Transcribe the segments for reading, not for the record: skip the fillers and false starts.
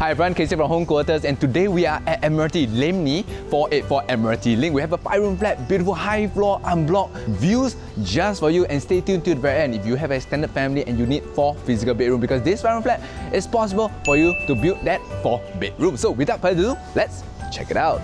Hi everyone, Casey from Home Quarters, and today we are at MRT Link 484 MRT Link. We have a 5-room flat, beautiful high floor, unblocked views just for you, and stay tuned to the very end if you have an extended family and you need 4 physical bedrooms, because this 5-room flat is possible for you to build that 4 bedrooms. So without further ado, let's check it out.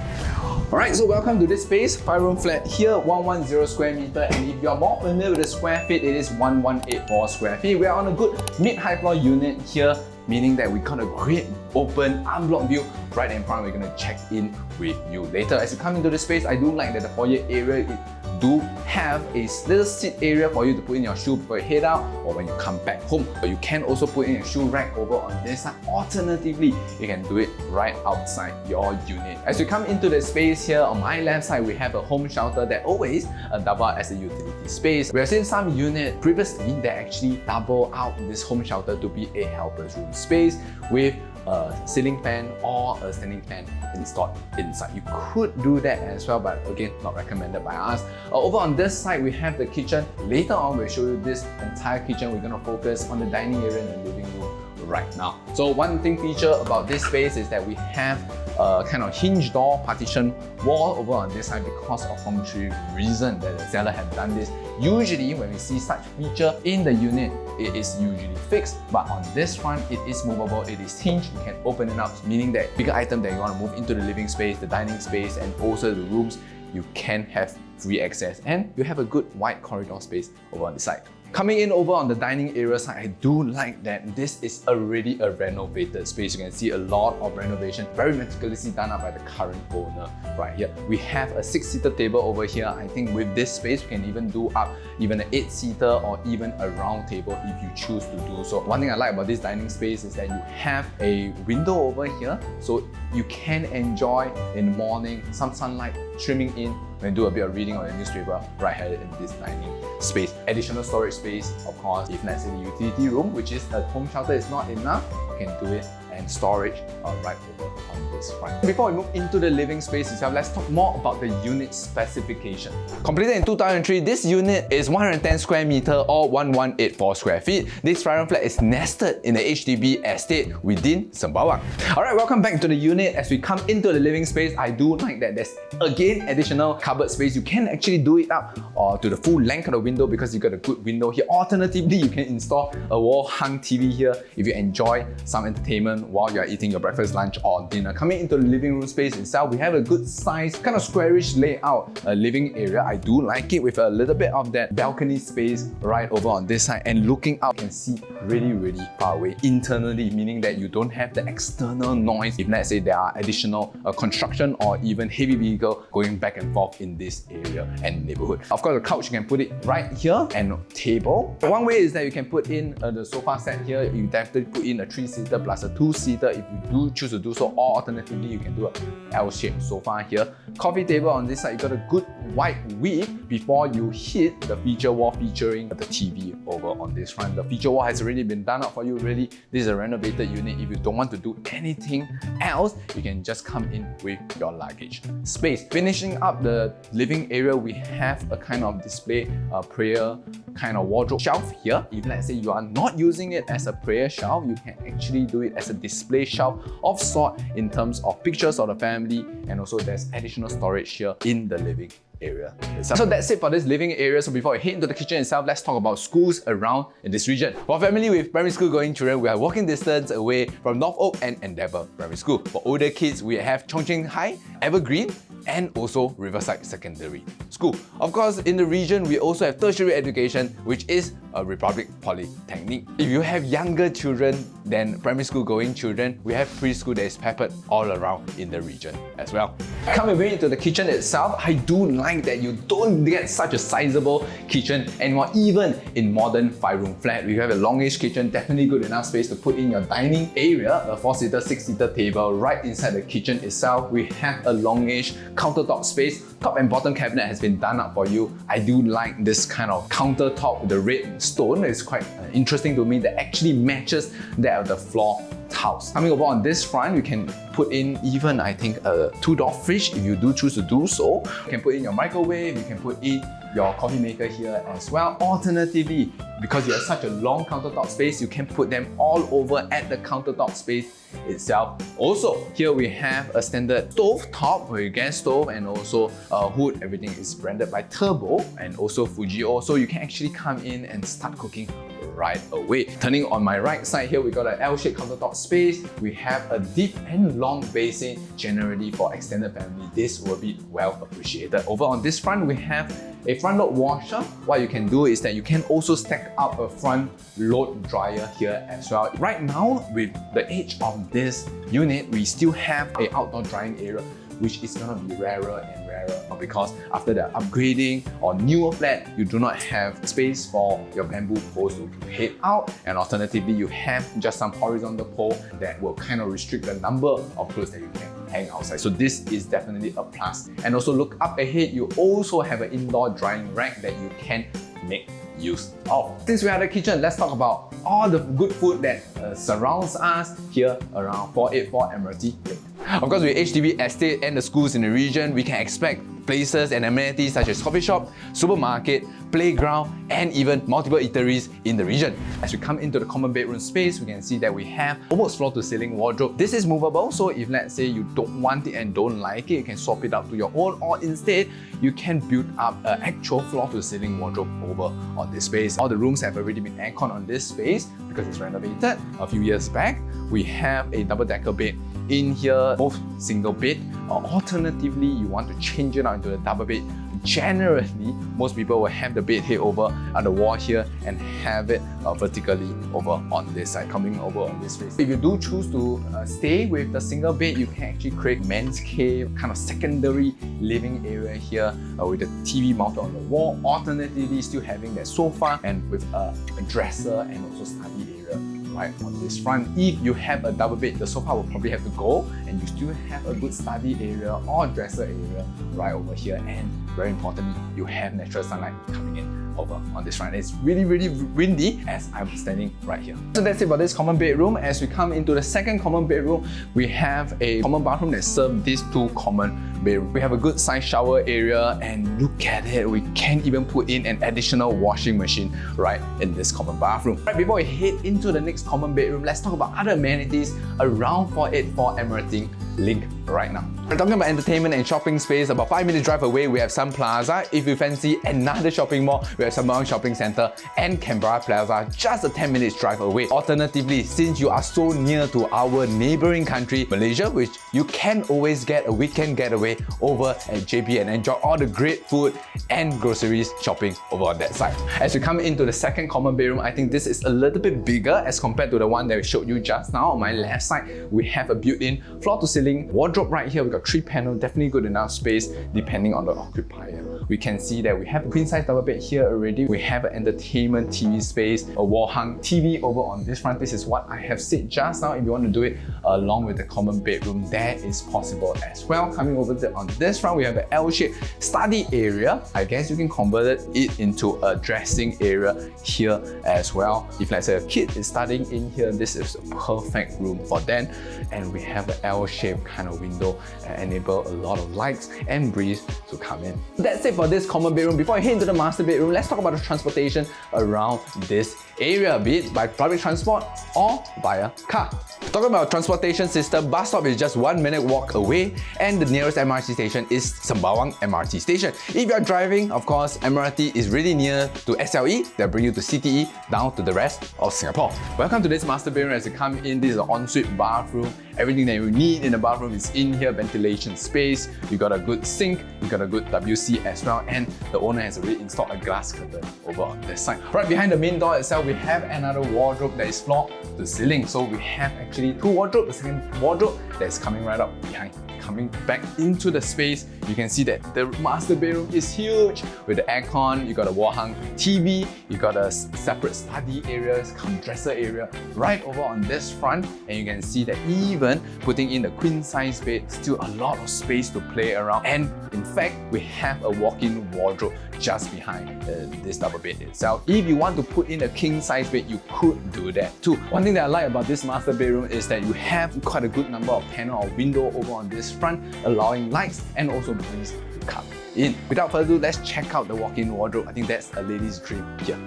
Alright, so welcome to this space, 5-room flat here, 110 square meter, and if you're more familiar with the square feet, it is 1184 square feet. We are on a good mid-high floor unit here, meaning that we got a great open, unblocked view right in front. We're gonna check in with you later. As you come into the space, I do like that the foyer area, it do have a little seat area for you to put in your shoe before you head out or when you come back home. But you can also put in a shoe rack over on this side. Alternatively, you can do it right outside your unit. As you come into the space here, on my left side, we have a home shelter that always double as a utility space. We have seen some unit previously that actually double out this home shelter to be a helper's room space with a ceiling fan or a standing fan installed inside. You could do that as well, but again, not recommended by us. Over on this side, we have the kitchen. Later on, we'll show you this entire kitchen. We're going to focus on the dining area and the living room right now. So one thing feature about this space is that we have a kind of hinge door partition wall over on this side because of feng shui reason that the seller have done this. Usually when we see such feature in the unit, it is usually fixed, but on this front, it is movable, it is hinged, you can open it up, meaning that bigger item that you want to move into the living space, the dining space, and also the rooms, you can have free access, and you have a good wide corridor space over on the side. Coming in over on the dining area side, I do like that this is already a renovated space. You can see a lot of renovation, very meticulously done up by the current owner right here. We have a 6-seater table over here. I think with this space, we can even do up even an 8-seater or even a round table if you choose to do so. One thing I like about this dining space is that you have a window over here, so you can enjoy in the morning some sunlight streaming in when you do a bit of reading on the newspaper right here in this dining space. Additional storage space, of course, if let's say the utility room, which is a home shelter, is not enough, you can do it, and storage right over on this front. Before we move into the living space itself, let's talk more about the unit specification. Completed in 2003, this unit is 110 square meter or 1184 square feet. This 5-room flat is nested in the HDB estate within Sembawang. Alright, welcome back to the unit. As we come into the living space, I do like that there's again additional cupboard space. You can actually do it up to the full length of the window because you got a good window here. Alternatively, you can install a wall-hung TV here if you enjoy some entertainment while you're eating your breakfast, lunch, or dinner. Coming into the living room space itself, we have a good size, kind of squarish layout living area. I do like it with a little bit of that balcony space right over on this side, and looking out, you can see really far away internally, meaning that you don't have the external noise if let's say there are additional construction or even heavy vehicle going back and forth in this area and neighbourhood. Of course, the couch, you can put it right here, and table. One way is that you can put in the sofa set here. You definitely put in a 3-seater plus a 2-seater if you do choose to do so, or alternatively you can do a L-shaped sofa here. Coffee table on this side, you got a good wide width before you hit the feature wall featuring the TV over on this front. The feature wall has already been done up for you already. This is a renovated unit. If you don't want to do anything else, you can just come in with your luggage space. Finishing up the living area, we have a kind of display prayer kind of wardrobe shelf here. If let's say you are not using it as a prayer shelf, you can actually do it as a display shelf of sort in terms of pictures of the family, and also there's additional storage here in the living area itself. So that's it for this living area. So before we head into the kitchen itself, let's talk about schools around in this region. For family with primary school going children, we are walking distance away from North Oak and Endeavour Primary School. For older kids, we have Chongqing High, Evergreen, and also Riverside Secondary School. Of course, in the region, we also have tertiary education, which is a Republic Polytechnic. If you have younger children than primary school going children, we have preschool that is peppered all around in the region as well. Coming into the kitchen itself, I do like that you don't get such a sizable kitchen anymore. Even in modern 5-room flat, we have a longish kitchen, definitely good enough space to put in your dining area, a 4-seater, 6-seater table right inside the kitchen itself. We have a longish countertop space. Top and bottom cabinet has been done up for you. I do like this kind of countertop with the red stone. It's quite interesting to me that actually matches that of the floor tiles. Coming over on this front, you can put in even, I think, a 2-door fridge if you do choose to do so. You can put in your microwave, you can put in your coffee maker here as well. Alternatively, because you have such a long countertop space, you can put them all over at the countertop space itself. Also, here we have a standard stove top for your gas stove, and also a hood. Everything is branded by Turbo and also Fujio, so you can actually come in and start cooking right away. Turning on my right side here, we got an L-shaped countertop space. We have a deep and long basin. Generally for extended family, this will be well appreciated. Over on this front, we have a front load washer. What you can do is that you can also stack up a front load dryer here as well. Right now, with the age of this unit, we still have an outdoor drying area, which is gonna be rarer and rarer because after the upgrading or newer flat, you do not have space for your bamboo poles to head out, and alternatively, you have just some horizontal pole that will kind of restrict the number of clothes that you can hang outside. So this is definitely a plus. And also look up ahead, you also have an indoor drying rack that you can make use of. Since we are at the kitchen, let's talk about all the good food that surrounds us here around 484 MRT Link. Of course, with HDB estate and the schools in the region, we can expect places and amenities such as coffee shop, supermarket, playground, and even multiple eateries in the region. As we come into the common bedroom space, we can see that we have almost floor-to-ceiling wardrobe. This is movable, so if let's say you don't want it and don't like it, you can swap it out to your own, or instead, you can build up an actual floor-to-ceiling wardrobe over on this space. All the rooms have already been aircon on this space because it's renovated a few years back. We have a double-decker bed in here, both single bed, or alternatively, you want to change it out into a double bed. Generally, most people will have the bed head over on the wall here and have it vertically over on this side, coming over on this space. If you do choose to stay with the single bed, you can actually create men's cave, kind of secondary living area here with the TV mounted on the wall. Alternatively, still having that sofa and with a dresser and also study area right on this front. If you have a double bed, the sofa will probably have to go, and you still have a good study area or dresser area right over here. And very importantly, you have natural sunlight coming in over on this front. It's really, really windy as I'm standing right here. So that's it for this common bedroom. As we come into the second common bedroom, we have a common bathroom that serves these two common bedrooms. We have a good sized shower area, and look at it, we can even put in an additional washing machine right in this common bathroom. Right before we head into the next common bedroom, let's talk about other amenities around 484 MRT Link right now. We're talking about entertainment and shopping space. About 5 minutes drive away, we have Sun Plaza. If you fancy another shopping mall, we have Sembawang Shopping Centre and Canberra Plaza, just a 10 minutes drive away. Alternatively, since you are so near to our neighbouring country, Malaysia, which you can always get a weekend getaway over at JB and enjoy all the great food and groceries shopping over on that side. As we come into the second common bedroom, I think this is a little bit bigger as compared to the one that we showed you just now. On my left side, we have a built-in floor-to-ceiling wardrobe right here. We got 3 panels, definitely good enough space depending on the occupier. We can see that we have a queen-size double bed here already. We have an entertainment TV space, a wall-hung TV over on this front. This is what I have said just now. If you want to do it along with the common bedroom, that is possible as well. Coming over on this front, we have an L-shaped study area. I guess you can convert it into a dressing area here as well. If let's say a kid is studying in here, this is a perfect room for them. And we have an L-shaped kind of window enable a lot of lights and breeze to come in. That's it for this common bedroom. Before I head into the master bedroom, let's talk about the transportation around this area, be it by public transport or via car. Talking about transportation system, bus stop is just 1 minute walk away, and the nearest MRT station is Sembawang MRT Station. If you're driving, of course, MRT is really near to SLE, that bring you to CTE, down to the rest of Singapore. Welcome to this master bedroom. As you come in, this is an ensuite bathroom. Everything that you need in the bathroom is in here. Ventilation space, you got a good sink, you got a good WC as well, and the owner has already installed a glass curtain over on this side. Right behind the main door itself, we have another wardrobe that is floor to ceiling. So we have actually two wardrobes. The second wardrobe that is coming right up behind. Coming back into the space, you can see that the master bedroom is huge with the aircon. You got a wall-hung TV, you got a separate study area, dresser area right over on this front, and you can see that even putting in the queen size bed, still a lot of space to play around. And in fact, we have a walk-in wardrobe just behind this double bed itself. If you want to put in a king size bed, you could do that too. One thing that I like about this master bedroom is that you have quite a good number of panel or window over on this front, allowing lights and also breeze to come. in. Without further ado, let's check out the walk-in wardrobe. I think that's a lady's dream here.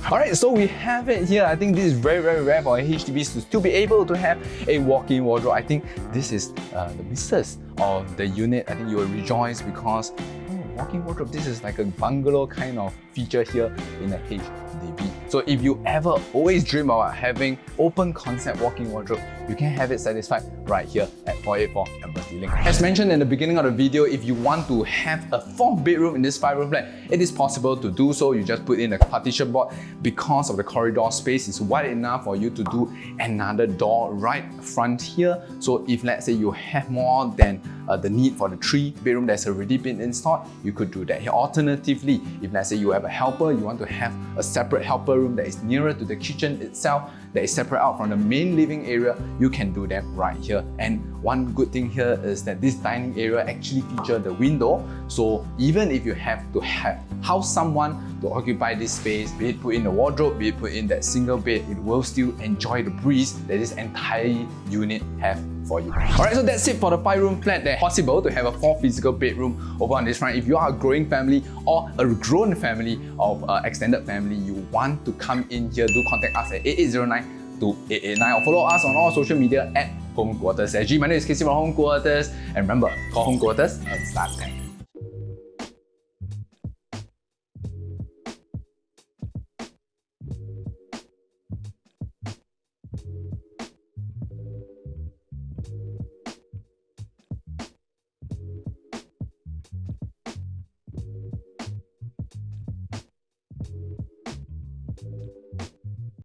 Alright, so we have it here. I think this is very rare for HDBs to still be able to have a walk-in wardrobe. I think this is the missus of the unit. I think you will rejoice because walk-in wardrobe, this is like a bungalow kind of feature here in a HDB. So if you ever always dream about having open concept walk-in wardrobe, you can have it satisfied right here at Foyer for MRT Link. As mentioned in the beginning of the video, if you want to have a 4th bedroom in this 5-room flat, it is possible to do so. You just put in a partition board. Because of the corridor space is wide enough for you to do another door right front here. So if let's say you have more than the need for the 3-bedroom that's already been installed, you could do that here. Alternatively, if let's say you have a helper, you want to have a separate helper room that is nearer to the kitchen itself, that is separate out from the main living area, you can do that right here. And one good thing here is that this dining area actually features the window. So even if you have to house someone to occupy this space, be it put in a wardrobe, be it put in that single bed, it will still enjoy the breeze that this entire unit have for you. Alright, so that's it for the 5-room flat. That's possible to have a 4th physical bedroom over on this front. If you are a growing family or a grown family of extended family, you want to come in here, do contact us at 8809-2889 or follow us on all social media at Home Quarters SG. My name is Casey from Home Quarters, and remember, call Home Quarters and start packing.